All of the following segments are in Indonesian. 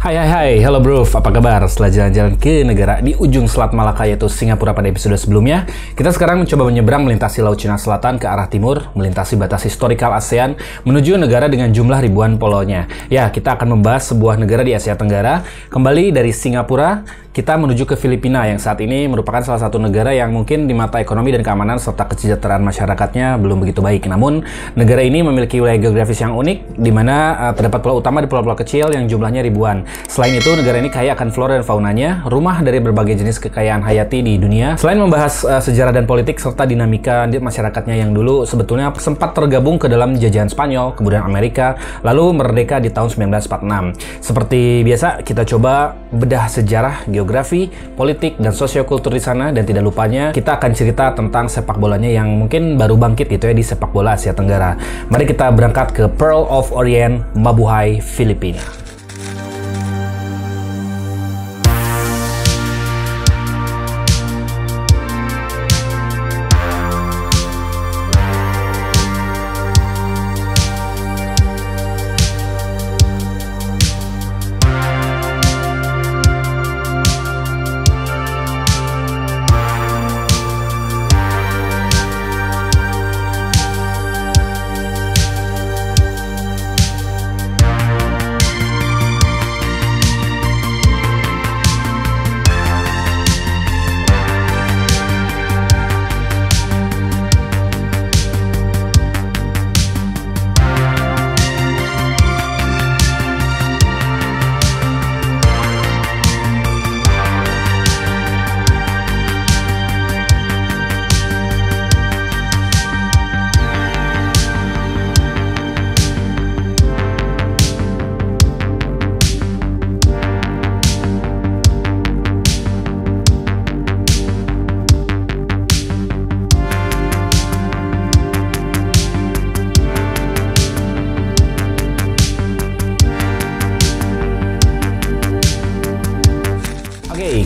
Halo bro, apa kabar? Setelah jalan-jalan ke negara di ujung Selat Malaka yaitu Singapura pada episode sebelumnya, kita sekarang mencoba menyeberang melintasi Laut Cina Selatan ke arah timur, melintasi batas historikal ASEAN, menuju negara dengan jumlah ribuan pulaunya. Ya, kita akan membahas sebuah negara di Asia Tenggara, kembali dari Singapura, kita menuju ke Filipina yang saat ini merupakan salah satu negara yang mungkin di mata ekonomi dan keamanan serta kesejahteraan masyarakatnya belum begitu baik. Namun, negara ini memiliki wilayah geografis yang unik, di mana terdapat pulau utama di pulau-pulau kecil yang jumlahnya ribuan. Selain itu, negara ini kaya akan flora dan faunanya, rumah dari berbagai jenis kekayaan hayati di dunia. Selain membahas sejarah dan politik serta dinamika di masyarakatnya yang dulu sebetulnya sempat tergabung ke dalam jajahan Spanyol, kemudian Amerika, lalu merdeka di tahun 1946. Seperti biasa, kita coba bedah sejarah, geografi, politik, dan sosiokultur di sana, dan tidak lupanya kita akan cerita tentang sepak bolanya yang mungkin baru bangkit gitu ya di sepak bola Asia Tenggara. Mari kita berangkat ke Pearl of Orient, Mabuhay, Filipina.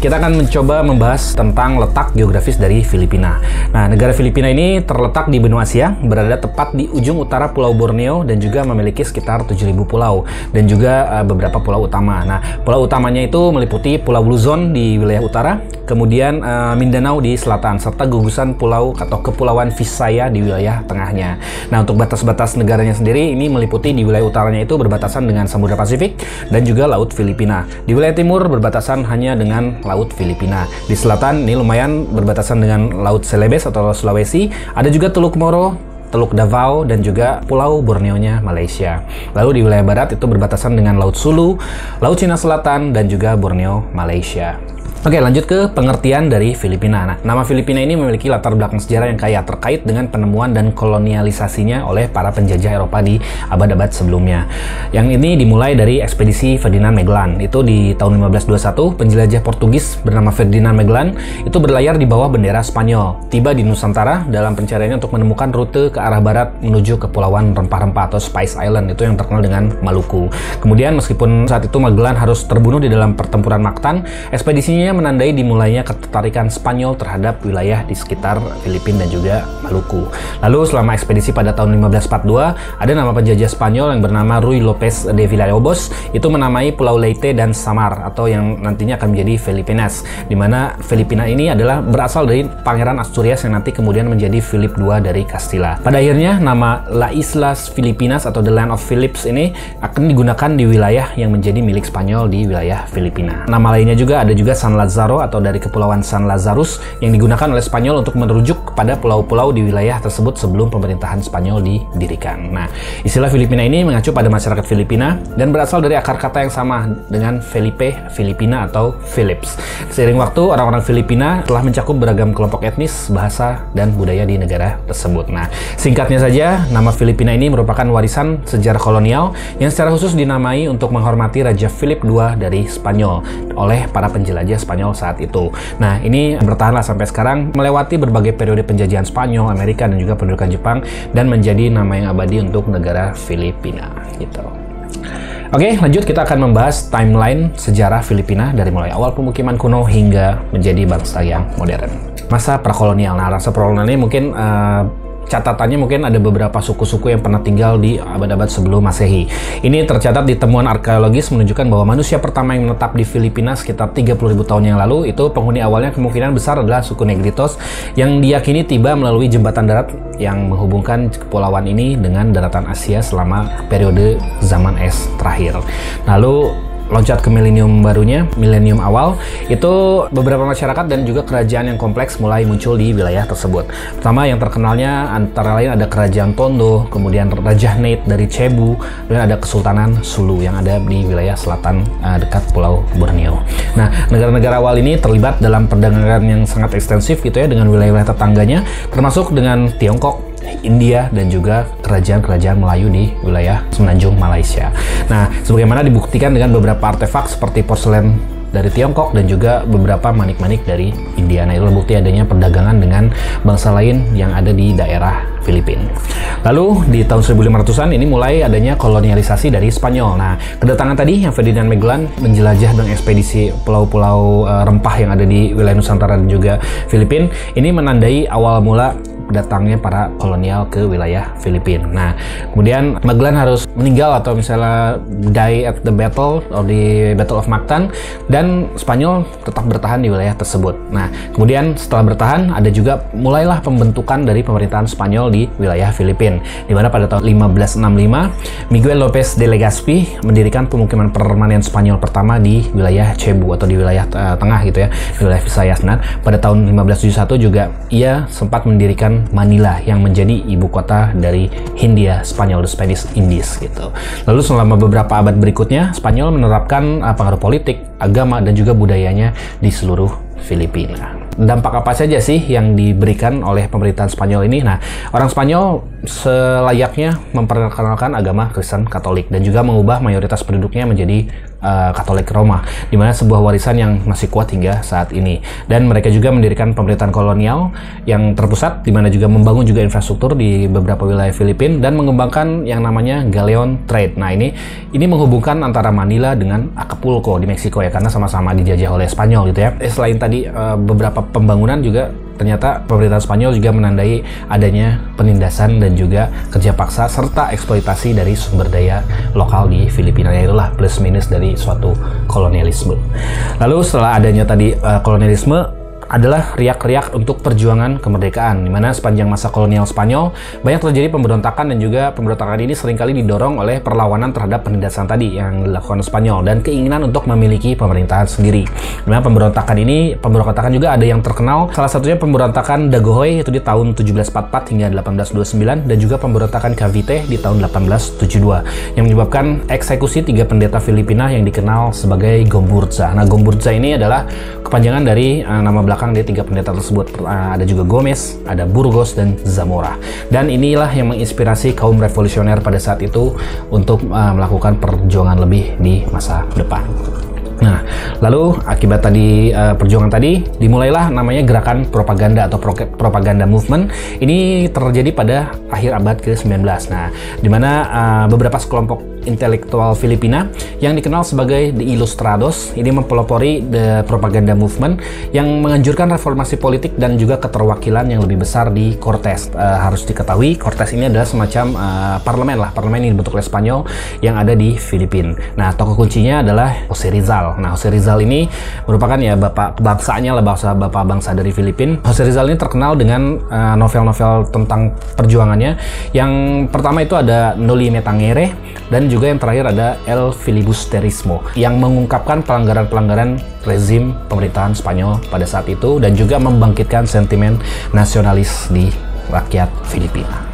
Kita akan mencoba membahas tentang letak geografis dari Filipina. Nah, negara Filipina ini terletak di benua Asia, berada tepat di ujung utara Pulau Borneo dan juga memiliki sekitar 7.000 pulau dan juga beberapa pulau utama. Nah, pulau utamanya itu meliputi Pulau Luzon di wilayah utara, kemudian Mindanao di selatan, serta gugusan pulau atau kepulauan Visayas di wilayah tengahnya. Nah, untuk batas-batas negaranya sendiri ini meliputi di wilayah utaranya itu berbatasan dengan Samudra Pasifik dan juga Laut Filipina. Di wilayah timur berbatasan hanya dengan Laut Filipina. Di selatan ini lumayan berbatasan dengan Laut Celebes atau Sulawesi. Ada juga Teluk Moro, Teluk Davao, dan juga Pulau Borneo-nya Malaysia. Lalu di wilayah barat itu berbatasan dengan Laut Sulu, Laut Cina Selatan, dan juga Borneo, Malaysia. Oke, lanjut ke pengertian dari Filipina. Nah, nama Filipina ini memiliki latar belakang sejarah yang kaya terkait dengan penemuan dan kolonialisasinya oleh para penjajah Eropa di abad-abad sebelumnya. Yang ini dimulai dari ekspedisi Ferdinand Magellan. Itu di tahun 1521, penjelajah Portugis bernama Ferdinand Magellan itu berlayar di bawah bendera Spanyol. Tiba di Nusantara dalam pencariannya untuk menemukan rute ke arah barat menuju Kepulauan Rempah-Rempah atau Spice Island, itu yang terkenal dengan Maluku. Kemudian meskipun saat itu Magellan harus terbunuh di dalam pertempuran Mactan, ekspedisinya menandai dimulainya ketertarikan Spanyol terhadap wilayah di sekitar Filipina dan juga Maluku. Lalu selama ekspedisi pada tahun 1542, ada nama penjajah Spanyol yang bernama Ruy López de Villalobos itu menamai Pulau Leyte dan Samar atau yang nantinya akan menjadi Filipinas, di mana Filipina ini adalah berasal dari Pangeran Asturias yang nanti kemudian menjadi Philip II dari Castilla. Pada akhirnya nama La Islas Filipinas atau The Land of Philips ini akan digunakan di wilayah yang menjadi milik Spanyol di wilayah Filipina. Nama lainnya juga ada juga San Lazaro atau dari Kepulauan San Lazarus yang digunakan oleh Spanyol untuk merujuk kepada pulau-pulau di wilayah tersebut sebelum pemerintahan Spanyol didirikan. Nah, istilah Filipina ini mengacu pada masyarakat Filipina dan berasal dari akar kata yang sama dengan Felipe, Filipina atau Philips. Seiring waktu, orang-orang Filipina telah mencakup beragam kelompok etnis, bahasa, dan budaya di negara tersebut. Nah, singkatnya saja, nama Filipina ini merupakan warisan sejarah kolonial yang secara khusus dinamai untuk menghormati Raja Philip II dari Spanyol oleh para penjelajah Spanyol saat itu. Nah, ini bertahanlah sampai sekarang melewati berbagai periode penjajahan Spanyol, Amerika, dan juga pendudukan Jepang dan menjadi nama yang abadi untuk negara Filipina gitu. Oke, lanjut kita akan membahas timeline sejarah Filipina dari mulai awal pemukiman kuno hingga menjadi bangsa yang modern. Masa prakolonial. Nah, rasa prakolonial ini mungkin catatannya mungkin ada beberapa suku-suku yang pernah tinggal di abad-abad sebelum Masehi. Ini tercatat di temuan arkeologis menunjukkan bahwa manusia pertama yang menetap di Filipina sekitar 30.000 tahun yang lalu, itu penghuni awalnya kemungkinan besar adalah suku Negritos yang diyakini tiba melalui jembatan darat yang menghubungkan kepulauan ini dengan daratan Asia selama periode zaman es terakhir. Lalu loncat ke milenium barunya, milenium awal, itu beberapa masyarakat dan juga kerajaan yang kompleks mulai muncul di wilayah tersebut. Pertama yang terkenalnya antara lain ada Kerajaan Tondo, kemudian Raja Nate dari Cebu, dan ada Kesultanan Sulu yang ada di wilayah selatan dekat Pulau Borneo. Nah, negara-negara awal ini terlibat dalam perdagangan yang sangat ekstensif gitu ya dengan wilayah-wilayah tetangganya, termasuk dengan Tiongkok, India, dan juga kerajaan-kerajaan Melayu di wilayah semenanjung Malaysia. Nah, sebagaimana dibuktikan dengan beberapa artefak seperti porselen dari Tiongkok dan juga beberapa manik-manik dari India. Nah, itu bukti adanya perdagangan dengan bangsa lain yang ada di daerah Filipina. Lalu di tahun 1500-an ini mulai adanya kolonialisasi dari Spanyol. Nah, kedatangan tadi yang Ferdinand Magellan menjelajah dengan ekspedisi pulau-pulau rempah yang ada di wilayah Nusantara dan juga Filipina, ini menandai awal mula datangnya para kolonial ke wilayah Filipina. Nah, kemudian Magellan harus meninggal atau misalnya die at the battle atau di Battle of Mactan, dan Spanyol tetap bertahan di wilayah tersebut. Nah, kemudian setelah bertahan ada juga mulailah pembentukan dari pemerintahan Spanyol di wilayah Filipina, di mana pada tahun 1565 Miguel López de Legazpi mendirikan pemukiman permanen Spanyol pertama di wilayah Cebu atau di wilayah tengah gitu ya, di wilayah Visayas. Nah, pada tahun 1571 juga ia sempat mendirikan Manila yang menjadi ibu kota dari Hindia Spanyol, the Spanish Indies gitu. Lalu selama beberapa abad berikutnya Spanyol menerapkan pengaruh politik, agama, dan juga budayanya di seluruh Filipina. Dampak apa saja sih yang diberikan oleh pemerintahan Spanyol ini? Nah, orang Spanyol selayaknya memperkenalkan agama Kristen Katolik dan juga mengubah mayoritas penduduknya menjadi Katolik Roma, di mana sebuah warisan yang masih kuat hingga saat ini. Dan mereka juga mendirikan pemerintahan kolonial yang terpusat, di mana juga membangun juga infrastruktur di beberapa wilayah Filipina dan mengembangkan yang namanya galleon trade. Nah, ini menghubungkan antara Manila dengan Acapulco di Meksiko ya, karena sama-sama dijajah oleh Spanyol gitu ya. Selain tadi beberapa pembangunan juga ternyata pemerintah Spanyol juga menandai adanya penindasan dan juga kerja paksa serta eksploitasi dari sumber daya lokal di Filipina. Itulah plus minus dari suatu kolonialisme. Lalu setelah adanya tadi kolonialisme adalah riak-riak untuk perjuangan kemerdekaan, di mana sepanjang masa kolonial Spanyol banyak terjadi pemberontakan dan juga pemberontakan ini seringkali didorong oleh perlawanan terhadap penindasan tadi yang dilakukan Spanyol dan keinginan untuk memiliki pemerintahan sendiri. Di mana pemberontakan juga ada yang terkenal, salah satunya pemberontakan Dagohoy itu di tahun 1744 hingga 1829 dan juga pemberontakan Cavite di tahun 1872 yang menyebabkan eksekusi 3 pendeta Filipina yang dikenal sebagai Gomburza. Nah, Gomburza ini adalah kepanjangan dari nama belakang dari 3 pendeta tersebut. Ada juga Gomez, ada Burgos, dan Zamora. Dan inilah yang menginspirasi kaum revolusioner pada saat itu untuk melakukan perjuangan lebih di masa depan. Nah, lalu akibat tadi perjuangan tadi dimulailah namanya gerakan propaganda atau propaganda movement. Ini terjadi pada akhir abad ke-19. Nah, di mana beberapa sekelompok intelektual Filipina yang dikenal sebagai The Ilustrados ini mempelopori the propaganda movement yang menganjurkan reformasi politik dan juga keterwakilan yang lebih besar di Cortes. Harus diketahui Cortes ini adalah semacam parlemen yang dibentuk oleh Spanyol yang ada di Filipina. Nah, tokoh kuncinya adalah Jose Rizal. Nah, Jose Rizal ini merupakan ya bapak kebangsanya lah, bapak bangsa dari Filipina. Jose Rizal ini terkenal dengan novel-novel tentang perjuangannya. Yang pertama itu ada Noli Me Tangere, dan juga yang terakhir ada El Filibusterismo yang mengungkapkan pelanggaran-pelanggaran rezim pemerintahan Spanyol pada saat itu dan juga membangkitkan sentimen nasionalis di rakyat Filipina.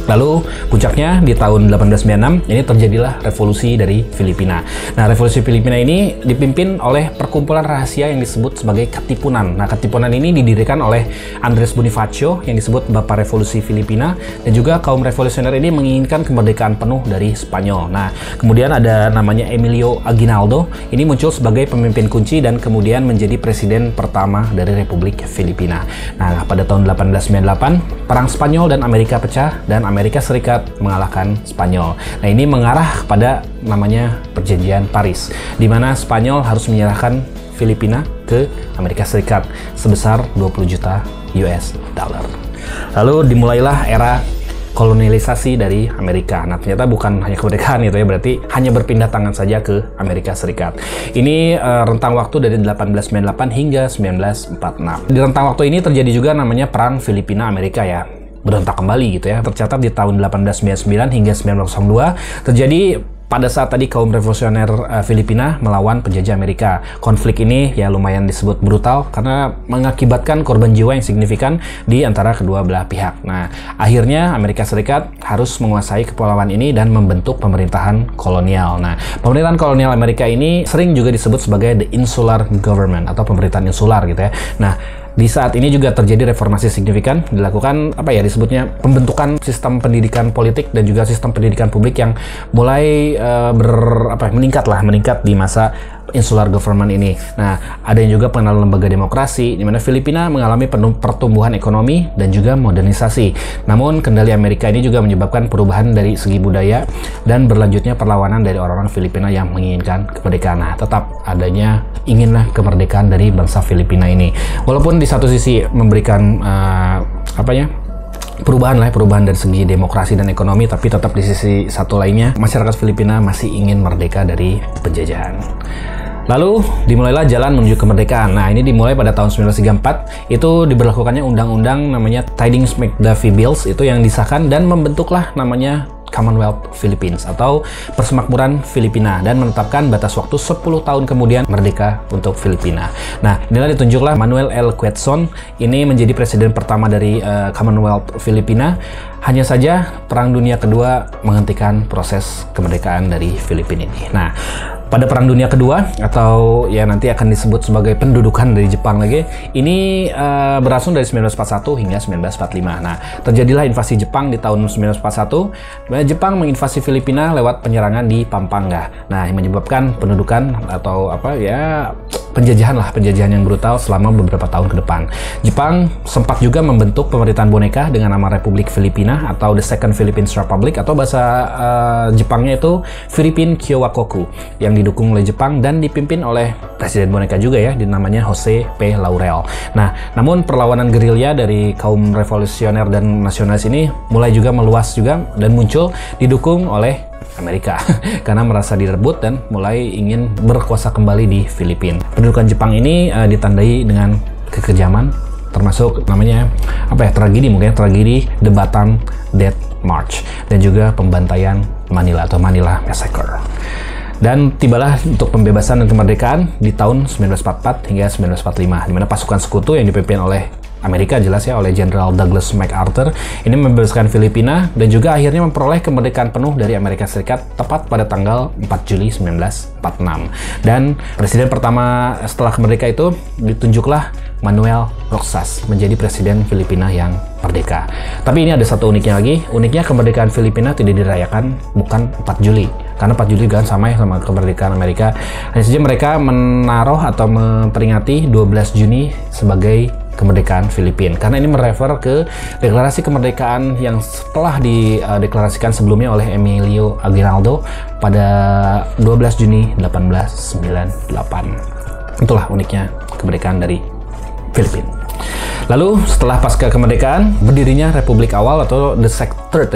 Lalu puncaknya di tahun 1896 ini terjadilah revolusi dari Filipina. Nah, revolusi Filipina ini dipimpin oleh perkumpulan rahasia yang disebut sebagai Katipunan. Nah, Katipunan ini didirikan oleh Andres Bonifacio yang disebut Bapak Revolusi Filipina, dan juga kaum revolusioner ini menginginkan kemerdekaan penuh dari Spanyol. Nah, kemudian ada namanya Emilio Aguinaldo, ini muncul sebagai pemimpin kunci dan kemudian menjadi presiden pertama dari Republik Filipina. Nah, pada tahun 1898 perang Spanyol dan Amerika pecah dan Amerika Serikat mengalahkan Spanyol. Nah, ini mengarah kepada namanya Perjanjian Paris, di mana Spanyol harus menyerahkan Filipina ke Amerika Serikat sebesar 20 juta US dollar. Lalu dimulailah era kolonialisasi dari Amerika. Nah, ternyata bukan hanya kemerdekaan itu ya, berarti hanya berpindah tangan saja ke Amerika Serikat. Ini rentang waktu dari 1898 hingga 1946. Di rentang waktu ini terjadi juga namanya Perang Filipina Amerika ya. Berontak kembali gitu ya. Tercatat di tahun 1899 hingga 1902 terjadi pada saat tadi kaum revolusioner Filipina melawan penjajah Amerika. Konflik ini ya lumayan disebut brutal karena mengakibatkan korban jiwa yang signifikan di antara kedua belah pihak. Nah, akhirnya Amerika Serikat harus menguasai kepulauan ini dan membentuk pemerintahan kolonial. Nah, pemerintahan kolonial Amerika ini sering juga disebut sebagai the insular government atau pemerintahan insular gitu ya. Nah, di saat ini juga terjadi reformasi signifikan, dilakukan disebutnya pembentukan sistem pendidikan politik dan juga sistem pendidikan publik yang mulai meningkat di masa insular government ini. Nah, ada yang juga pengenalan lembaga demokrasi, di mana Filipina mengalami pertumbuhan ekonomi dan juga modernisasi. Namun, kendali Amerika ini juga menyebabkan perubahan dari segi budaya dan berlanjutnya perlawanan dari orang-orang Filipina yang menginginkan kemerdekaan. Nah, tetap adanya inginlah kemerdekaan dari bangsa Filipina ini. Walaupun di satu sisi memberikan perubahan dari segi demokrasi dan ekonomi, tapi tetap di sisi satu lainnya masyarakat Filipina masih ingin merdeka dari penjajahan. Lalu dimulailah jalan menuju kemerdekaan. Nah, ini dimulai pada tahun 1934. Itu diberlakukannya undang-undang namanya Tidings-McDuffie Bills, itu yang disahkan dan membentuklah namanya Commonwealth Philippines atau Persemakmuran Filipina dan menetapkan batas waktu 10 tahun kemudian merdeka untuk Filipina. Nah, inilah ditunjuklah Manuel L. Quezon ini menjadi presiden pertama dari Commonwealth Filipina. Hanya saja Perang Dunia Kedua menghentikan proses kemerdekaan dari Filipina ini. Nah, pada Perang Dunia Kedua atau ya nanti akan disebut sebagai pendudukan dari Jepang lagi, ini berlangsung dari 1941 hingga 1945. Nah, terjadilah invasi Jepang di tahun 1941, di mana Jepang menginvasi Filipina lewat penyerangan di Pampanga. Nah, yang menyebabkan pendudukan atau penjajahan yang brutal selama beberapa tahun ke depan. Jepang sempat juga membentuk pemerintahan boneka dengan nama Republik Filipina atau The Second Philippine Republic, atau bahasa Jepangnya itu Philippine Kyowakoku, yang didukung oleh Jepang dan dipimpin oleh presiden boneka juga ya, namanya Jose P. Laurel. Nah, namun perlawanan gerilya dari kaum revolusioner dan nasionalis ini mulai juga meluas juga dan muncul didukung oleh Amerika karena merasa direbut dan mulai ingin berkuasa kembali di Filipina. Pendudukan Jepang ini ditandai dengan kekejaman, termasuk namanya tragedi The Bataan Death March dan juga pembantaian Manila atau Manila Massacre. Dan tibalah untuk pembebasan dan kemerdekaan di tahun 1944 hingga 1945, di mana pasukan sekutu yang dipimpin oleh Amerika jelas ya oleh Jenderal Douglas MacArthur ini membebaskan Filipina dan juga akhirnya memperoleh kemerdekaan penuh dari Amerika Serikat tepat pada tanggal 4 Juli 1946. Dan presiden pertama setelah merdeka itu ditunjuklah Manuel Roxas menjadi presiden Filipina yang merdeka. Tapi ini ada satu uniknya lagi. Uniknya kemerdekaan Filipina tidak dirayakan bukan 4 Juli. Karena 4 Juli kan sama ya sama kemerdekaan Amerika. Hanya saja mereka menaruh atau memperingati 12 Juni sebagai kemerdekaan Filipina. Karena ini merefer ke deklarasi kemerdekaan yang setelah dideklarasikan sebelumnya oleh Emilio Aguinaldo pada 12 Juni 1898. Itulah uniknya kemerdekaan dari Filipina. Lalu setelah pasca kemerdekaan berdirinya Republik awal atau the Third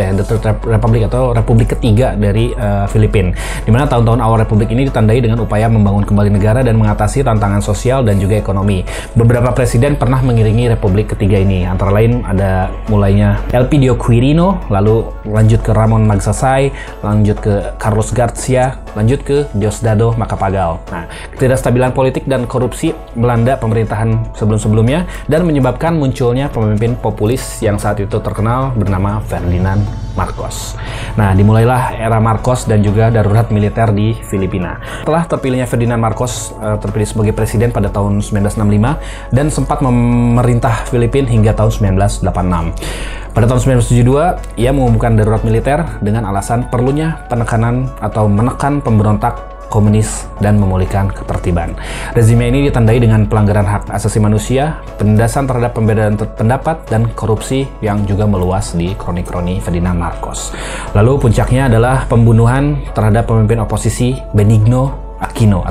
Republic atau Republik ketiga dari Filipina. Di mana tahun-tahun awal Republik ini ditandai dengan upaya membangun kembali negara dan mengatasi tantangan sosial dan juga ekonomi. Beberapa presiden pernah mengiringi Republik ketiga ini. Antara lain ada mulainya Elpidio Quirino, lalu lanjut ke Ramon Magsaysay, lanjut ke Carlos Garcia, lanjut ke Diosdado Macapagal. Nah, ketidakstabilan politik dan korupsi melanda pemerintahan sebelum-sebelumnya dan menyebabkan munculnya pemimpin populis yang saat itu terkenal bernama Ferdinand Marcos. Nah, dimulailah era Marcos dan juga darurat militer di Filipina. Setelah terpilihnya Ferdinand Marcos terpilih sebagai presiden pada tahun 1965 dan sempat memerintah Filipina hingga tahun 1986. Pada tahun 1972, ia mengumumkan darurat militer dengan alasan perlunya penekanan atau menekan pemberontak komunis dan memulihkan ketertiban. Rezime ini ditandai dengan pelanggaran hak asasi manusia, penindasan terhadap perbedaan pendapat, dan korupsi yang juga meluas di kroni-kroni Ferdinand Marcos. Lalu puncaknya adalah pembunuhan terhadap pemimpin oposisi Benigno Aquino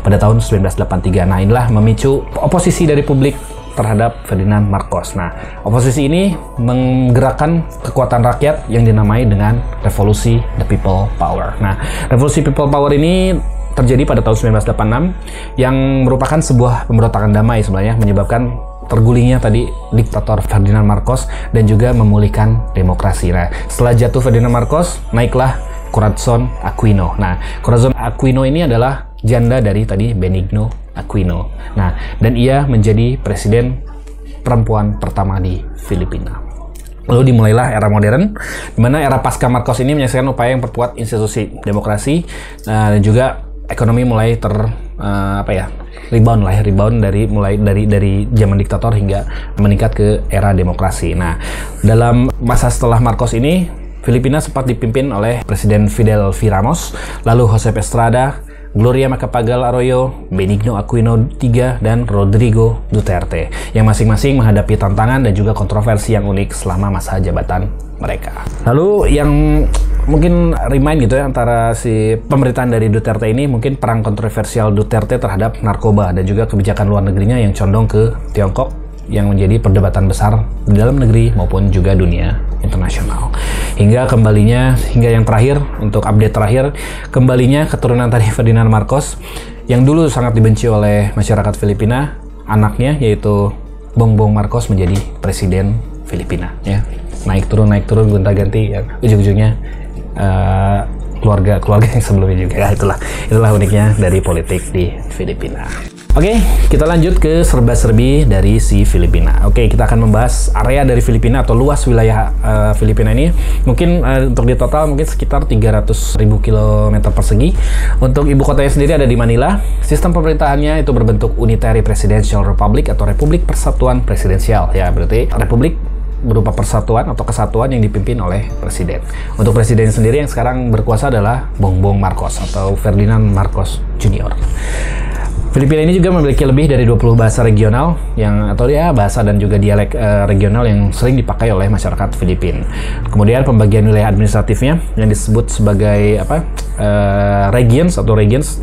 pada tahun 1983. Nah, inilah memicu oposisi dari publik terhadap Ferdinand Marcos. Nah, oposisi ini menggerakkan kekuatan rakyat yang dinamai dengan Revolusi The People Power. Nah, Revolusi People Power ini terjadi pada tahun 1986 yang merupakan sebuah pemberontakan damai sebenarnya, menyebabkan tergulingnya tadi diktator Ferdinand Marcos dan juga memulihkan demokrasi. Nah, setelah jatuh Ferdinand Marcos, naiklah Corazon Aquino. Nah, Corazon Aquino ini adalah janda dari tadi Benigno Aquino. Nah, dan ia menjadi presiden perempuan pertama di Filipina. Lalu dimulailah era modern, di mana era pasca Marcos ini menyaksikan upaya yang memperkuat institusi demokrasi dan juga ekonomi mulai rebound dari zaman diktator hingga meningkat ke era demokrasi. Nah, dalam masa setelah Marcos ini, Filipina sempat dipimpin oleh Presiden Fidel V. Ramos, lalu Josep Estrada, Gloria Macapagal Arroyo, Benigno Aquino III, dan Rodrigo Duterte, yang masing-masing menghadapi tantangan dan juga kontroversi yang unik selama masa jabatan mereka. Lalu yang mungkin remind gitu ya antara si pemerintahan dari Duterte ini, mungkin perang kontroversial Duterte terhadap narkoba dan juga kebijakan luar negerinya yang condong ke Tiongkok, yang menjadi perdebatan besar di dalam negeri maupun juga dunia internasional. Hingga yang terakhir, untuk update terakhir, kembalinya keturunan tadi Ferdinand Marcos yang dulu sangat dibenci oleh masyarakat Filipina, anaknya yaitu Bongbong Marcos menjadi presiden Filipina ya. Naik turun gonta-ganti ya, ujung-ujungnya keluarga yang sebelumnya juga. Ya, itulah uniknya dari politik di Filipina. Oke, kita lanjut ke serba-serbi dari si Filipina. Oke, kita akan membahas area dari Filipina atau luas wilayah Filipina ini. Mungkin untuk di total mungkin sekitar 300.000 km persegi. Untuk ibu kotanya sendiri ada di Manila. Sistem pemerintahannya itu berbentuk Unitary Presidential Republic atau Republik Persatuan Presidensial. Ya, berarti republik berupa persatuan atau kesatuan yang dipimpin oleh presiden. Untuk presiden sendiri yang sekarang berkuasa adalah Bongbong Marcos atau Ferdinand Marcos Jr. Filipina ini juga memiliki lebih dari 20 bahasa regional bahasa dan juga dialek regional yang sering dipakai oleh masyarakat Filipina. Kemudian pembagian wilayah administratifnya yang disebut sebagai regions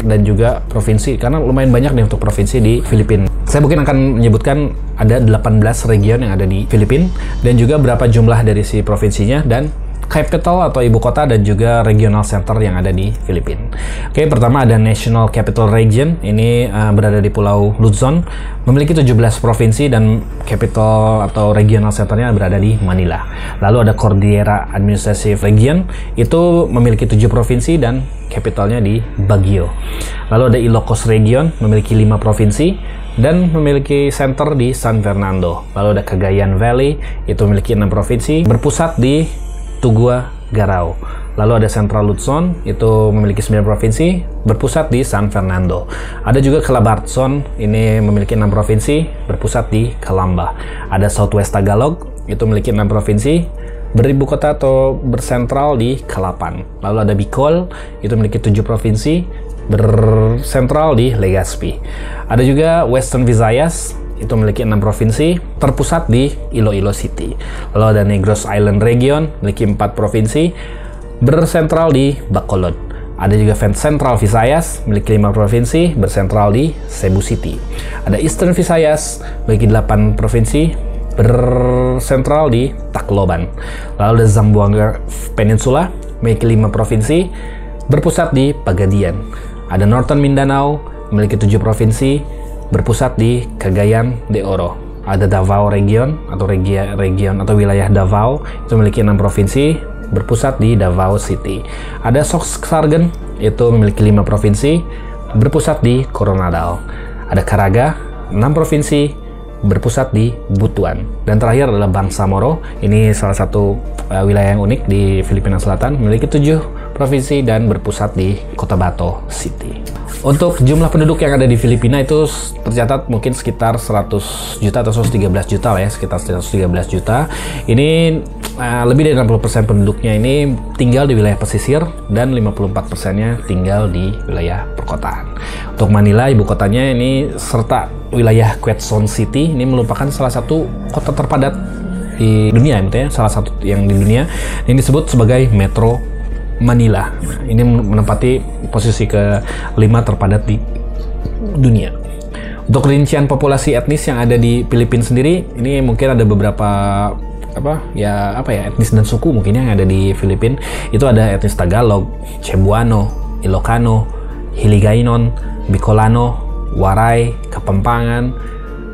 dan juga provinsi, karena lumayan banyak nih untuk provinsi di Filipina. Saya mungkin akan menyebutkan ada 18 region yang ada di Filipina dan juga berapa jumlah dari si provinsinya dan capital atau ibu kota dan juga regional center yang ada di Filipina. Oke, pertama ada National Capital Region. Ini berada di Pulau Luzon, memiliki 17 provinsi dan capital atau regional centernya berada di Manila. Lalu ada Cordillera Administrative Region, itu memiliki 7 provinsi dan capitalnya di Baguio. Lalu ada Ilocos Region, memiliki 5 provinsi dan memiliki center di San Fernando. Lalu ada Cagayan Valley, itu memiliki 6 provinsi, berpusat di Tuguegarao. Lalu ada Central Luzon, itu memiliki 9 provinsi, berpusat di San Fernando. Ada juga Calabarzon, ini memiliki 6 provinsi, berpusat di Calamba. Ada Southwest Tagalog, itu memiliki 6 provinsi, beribu kota atau bersentral di Calapan. Lalu ada Bicol, itu memiliki 7 provinsi, bersentral di Legazpi. Ada juga Western Visayas, itu memiliki 6 provinsi, terpusat di Iloilo City. Lalu ada Negros Island Region, memiliki 4 provinsi, bersentral di Bacolod. Ada juga Central Visayas, memiliki 5 provinsi, bersentral di Cebu City. Ada Eastern Visayas, memiliki 8 provinsi, bersentral di Tacloban. Lalu ada Zamboanga Peninsula, memiliki 5 provinsi, berpusat di Pagadian. Ada Northern Mindanao, memiliki 7 provinsi, berpusat di Cagayan de Oro. Ada Davao Region atau region atau wilayah Davao, itu memiliki 6 provinsi, berpusat di Davao City. Ada Sorsogon, itu memiliki 5 provinsi, berpusat di Coronadal. Ada Caraga, 6 provinsi, berpusat di Butuan. Dan terakhir adalah Bangsamoro, ini salah satu wilayah yang unik di Filipina Selatan, memiliki 7 provinsi dan berpusat di Cotabato City. Untuk jumlah penduduk yang ada di Filipina itu tercatat mungkin sekitar 100 juta atau 113 juta lah ya, sekitar 113 juta. Ini lebih dari 60% penduduknya ini tinggal di wilayah pesisir dan 54%-nya tinggal di wilayah perkotaan. Untuk Manila, ibu kotanya ini serta wilayah Quezon City ini merupakan salah satu kota terpadat di dunia, ya, salah satu yang di dunia yang disebut sebagai Metro Manila. Ini menempati posisi ke-5 terpadat di dunia. Untuk rincian populasi etnis yang ada di Filipina sendiri, ini mungkin ada beberapa etnis dan suku mungkin yang ada di Filipina. Itu ada etnis Tagalog, Cebuano, Ilocano, Hiligaynon, Bicolano, Waray, Kapampangan,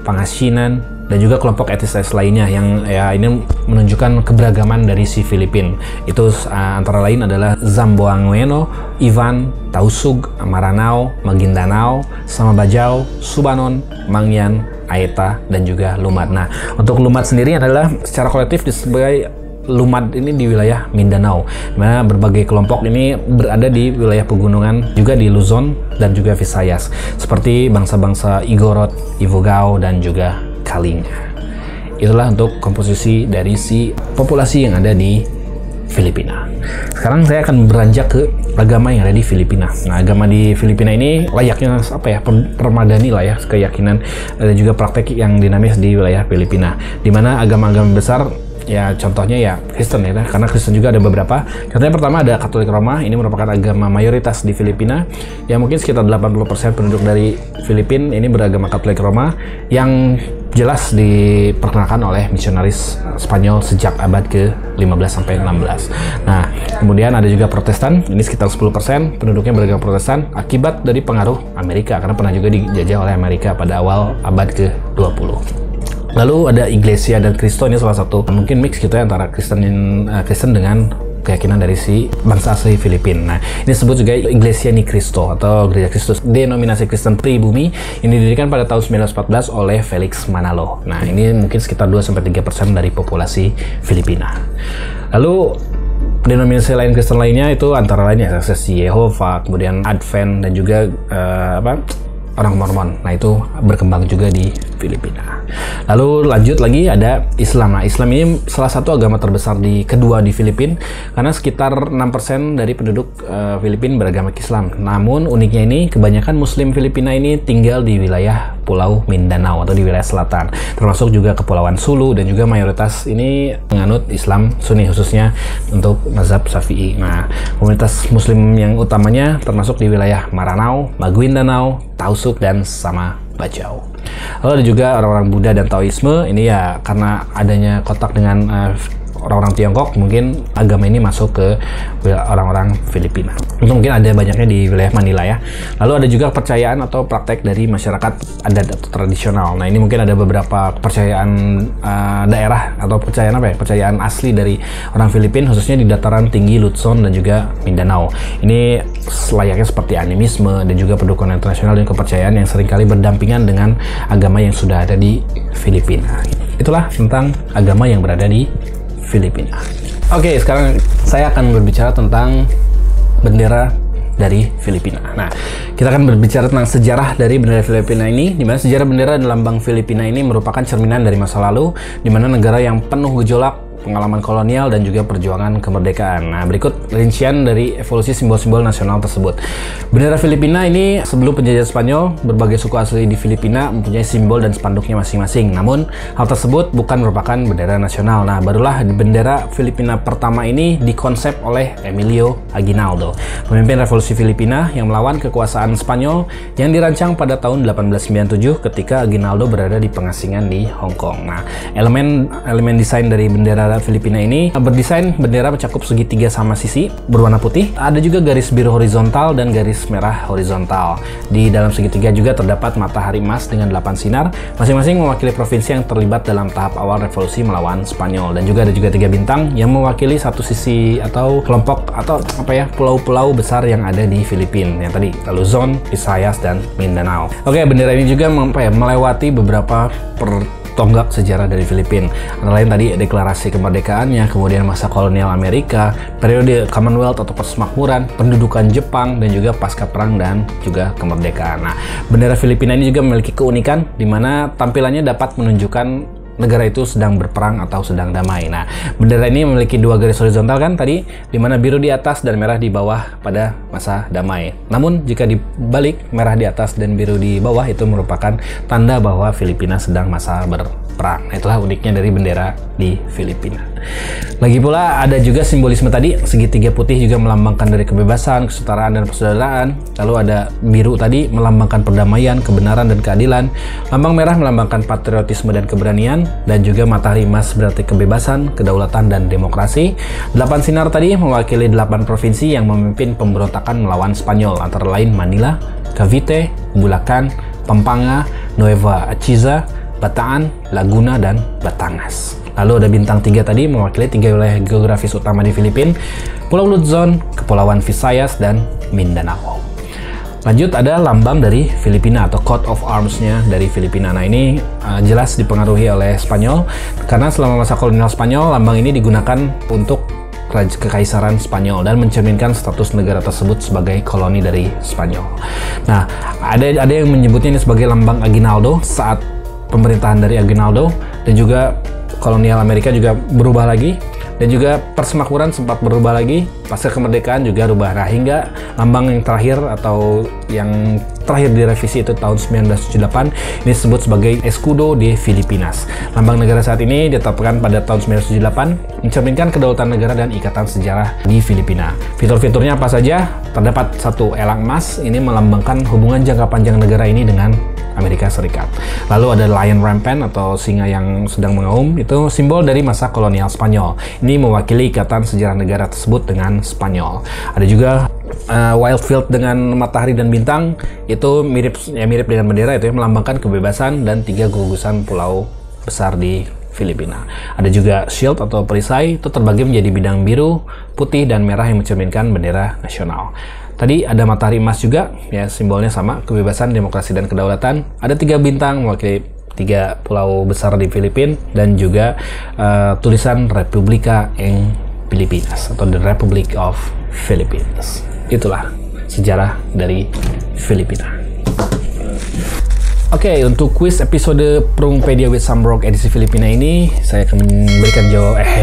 Pangasinan, dan juga kelompok etnis lainnya yang ini menunjukkan keberagaman dari si Filipina. Itu antara lain adalah Zamboangueno, Ivan, Tausug, Maranao, Maguindanao, Samabajao, Subanon, Mangyan, Aeta, dan juga Lumad. Nah, untuk Lumad sendiri adalah secara kolektif sebagai Lumad ini di wilayah Mindanao, di mana berbagai kelompok ini berada di wilayah pegunungan juga di Luzon dan juga Visayas, seperti bangsa-bangsa Igorot, Ifugao, dan juga Kaling. Itulah untuk komposisi dari si populasi yang ada di Filipina. Sekarang saya akan beranjak ke agama yang ada di Filipina. Nah, agama di Filipina ini layaknya permadani lah ya, keyakinan dan juga praktek yang dinamis di wilayah Filipina, di mana agama-agama besar ya contohnya ya Kristen ya, karena Kristen juga ada beberapa. Contohnya pertama ada Katolik Roma, ini merupakan agama mayoritas di Filipina. Ya mungkin sekitar 80% penduduk dari Filipina ini beragama Katolik Roma, yang jelas diperkenalkan oleh misionaris Spanyol sejak abad ke-15 sampai 16. Nah, kemudian ada juga Protestan, ini sekitar 10% penduduknya beragama Protestan akibat dari pengaruh Amerika, karena pernah juga dijajah oleh Amerika pada awal abad ke-20. Lalu ada Iglesia dan Cristo, ini salah satu mungkin mix gitu ya antara Kristen dengan keyakinan dari si bangsa asli Filipina. Nah, ini disebut juga Iglesia ni Cristo atau Gereja Kristus, denominasi Kristen pribumi, ini didirikan pada tahun 1914 oleh Felix Manalo. Nah, ini mungkin sekitar 2-3% dari populasi Filipina. Lalu denominasi lain Kristen lainnya itu antara lain ya Saksi Yehova, kemudian Advent, dan juga orang Mormon. Nah, itu berkembang juga di Filipina. Lalu lanjut lagi ada Islam. Nah, Islam ini salah satu agama terbesar kedua di Filipina, karena sekitar 6% dari penduduk Filipina beragama Islam. Namun uniknya ini kebanyakan Muslim Filipina ini tinggal di wilayah Pulau Mindanao atau di wilayah selatan, termasuk juga Kepulauan Sulu, dan juga mayoritas ini menganut Islam Sunni, khususnya untuk mazhab Syafi'i. Nah, komunitas Muslim yang utamanya termasuk di wilayah Maranao, Maguindanao, Tausug, dan Samabajao. Lalu ada juga orang-orang Buddha dan Taoisme. Ini ya karena adanya kontak dengan orang-orang Tiongkok, mungkin agama ini masuk ke orang-orang Filipina. Itu mungkin ada banyaknya di wilayah Manila ya. Lalu ada juga kepercayaan atau praktek dari masyarakat adat atau tradisional. Nah, ini mungkin ada beberapa kepercayaan daerah atau kepercayaan asli dari orang Filipina, khususnya di dataran tinggi Luzon dan juga Mindanao. Ini layaknya seperti animisme dan juga pendukungan internasional dan kepercayaan yang seringkali berdampingan dengan agama yang sudah ada di Filipina. Itulah tentang agama yang berada di Filipina. Oke, sekarang saya akan berbicara tentang bendera dari Filipina. Nah, kita akan berbicara tentang sejarah dari bendera Filipina ini, di mana sejarah bendera dan lambang Filipina ini merupakan cerminan dari masa lalu, di mana negara yang penuh gejolak, pengalaman kolonial, dan juga perjuangan kemerdekaan. Nah, berikut rincian dari evolusi simbol-simbol nasional tersebut. Bendera Filipina ini sebelum penjajahan Spanyol, berbagai suku asli di Filipina mempunyai simbol dan spanduknya masing-masing. Namun, hal tersebut bukan merupakan bendera nasional. Nah, barulah bendera Filipina pertama ini dikonsep oleh Emilio Aguinaldo, pemimpin revolusi Filipina yang melawan kekuasaan Spanyol yang dirancang pada tahun 1897 ketika Aguinaldo berada di pengasingan di Hong Kong. Nah, elemen desain dari bendera Filipina ini berdesain bendera mencakup segitiga sama sisi berwarna putih. Ada juga garis biru horizontal dan garis merah horizontal. Di dalam segitiga juga terdapat matahari emas dengan 8 sinar, masing-masing mewakili provinsi yang terlibat dalam tahap awal revolusi melawan Spanyol. Dan juga ada 3 bintang yang mewakili satu sisi atau kelompok atau pulau-pulau besar yang ada di Filipina. Yang tadi Luzon, Visayas, dan Mindanao. Oke, bendera ini juga melewati beberapa tonggak sejarah dari Filipina. Antara lain tadi deklarasi kemerdekaannya, kemudian masa kolonial Amerika, periode Commonwealth atau persemakmuran, pendudukan Jepang, dan juga pasca perang dan juga kemerdekaan. Nah, bendera Filipina ini juga memiliki keunikan di mana tampilannya dapat menunjukkan negara itu sedang berperang atau sedang damai. Nah, bendera ini memiliki 2 garis horizontal kan tadi, di mana biru di atas dan merah di bawah pada masa damai. Namun jika dibalik, merah di atas dan biru di bawah itu merupakan tanda bahwa Filipina sedang masa berperang. Nah, itulah uniknya dari bendera di Filipina. Lagi pula ada juga simbolisme tadi, segitiga putih juga melambangkan dari kebebasan, kesetaraan, dan persaudaraan. Lalu ada biru tadi melambangkan perdamaian, kebenaran, dan keadilan. Lambang merah melambangkan patriotisme dan keberanian. Dan juga matahari emas berarti kebebasan, kedaulatan, dan demokrasi. 8 sinar tadi mewakili 8 provinsi yang memimpin pemberontakan melawan Spanyol, antara lain Manila, Cavite, Bulacan, Pampanga, Nueva Ecija, Bataan, Laguna, dan Batangas. Lalu ada bintang 3 tadi mewakili 3 wilayah geografis utama di Filipina, Pulau Luzon, Kepulauan Visayas, dan Mindanao. Lanjut ada lambang dari Filipina atau coat of arms-nya dari Filipina. Nah ini jelas dipengaruhi oleh Spanyol, karena selama masa kolonial Spanyol, lambang ini digunakan untuk kekaisaran Spanyol dan mencerminkan status negara tersebut sebagai koloni dari Spanyol. Nah, ada yang menyebutnya ini sebagai lambang Aguinaldo saat pemerintahan dari Aguinaldo, dan juga kolonial Amerika juga berubah lagi, dan juga persemakmuran sempat berubah lagi, pasca kemerdekaan juga berubah. Nah, hingga lambang yang terakhir atau yang terakhir direvisi itu tahun 1978 ini disebut sebagai Escudo de Filipinas. Lambang negara saat ini ditetapkan pada tahun 1978, mencerminkan kedaulatan negara dan ikatan sejarah di Filipina. Fitur-fiturnya apa saja? Terdapat satu elang emas, ini melambangkan hubungan jangka panjang negara ini dengan Amerika Serikat. Lalu ada lion rampant atau singa yang sedang mengaum, itu simbol dari masa kolonial Spanyol. Ini mewakili ikatan sejarah negara tersebut dengan Spanyol. Ada juga wild field dengan matahari dan bintang, itu mirip dengan bendera, itu yang melambangkan kebebasan dan 3 gugusan pulau besar di Filipina. Ada juga shield atau perisai, itu terbagi menjadi bidang biru, putih, dan merah yang mencerminkan bendera nasional. Tadi ada matahari emas juga, ya simbolnya sama, kebebasan, demokrasi, dan kedaulatan. Ada 3 bintang mewakili 3 pulau besar di Filipina, dan juga tulisan Republika en Pilipinas atau The Republic of Philippines. Itulah sejarah dari Filipina. Oke, untuk quiz episode Prungpedia with Sam Brock edisi Filipina ini, saya akan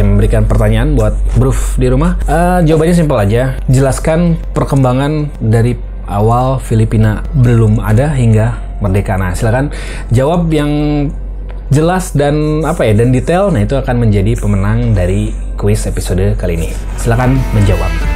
memberikan pertanyaan buat Bruf di rumah. Jawabannya simpel aja. Jelaskan perkembangan dari awal Filipina belum ada hingga merdeka. Nah, silakan jawab yang jelas dan dan detail. Nah, itu akan menjadi pemenang dari quiz episode kali ini. Silakan menjawab.